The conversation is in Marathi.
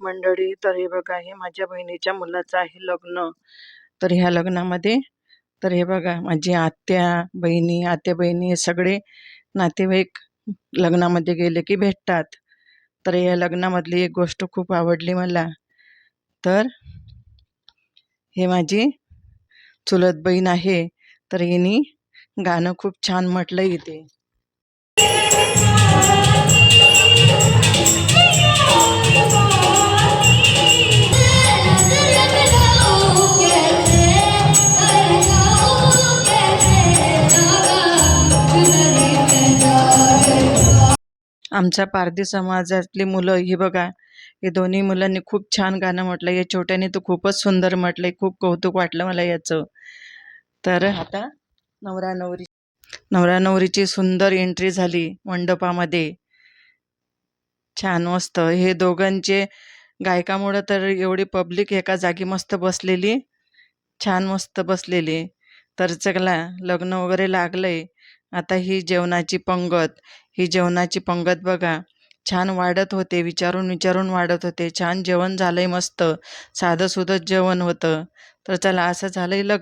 मंडळी, तर हे बघा, हे माझ्या बहिणीच्या मुलाचं आहे लग्न. तर ह्या लग्नामध्ये तर हे बघा, माझी आत्या बहिणी हे सगळे नातेवाईक लग्नामध्ये गेले की भेटतात. तर या लग्नामधली एक गोष्ट खूप आवडली मला. तर हे माझी चुलत बहीण आहे. तर हिने गाणं खूप छान म्हटलं इथे. आमच्या पारधी समाजातली मुलं ही बघा, हे दोन्ही मुलांनी खूप छान गाणं म्हटलं. या छोट्याने तर खूपच सुंदर म्हटलंय. खूप कौतुक वाटलं मला याचं. तर आता नवरा नवरीची सुंदर एंट्री झाली मंडपामध्ये. छान मस्त हे दोघांचे गायकामुळं तर एवढी पब्लिक एका जागी मस्त बसलेली, छान मस्त बसलेली. तर चला, लग्न वगैरे लागलंय. आता ही जेवणाची पंगत बघा, छान वाढत होते. विचारून वाढत होते. छान जेवण झालंय मस्त. साधं सुधं जेवण होतं. तर चला, असं झालंय लग्न.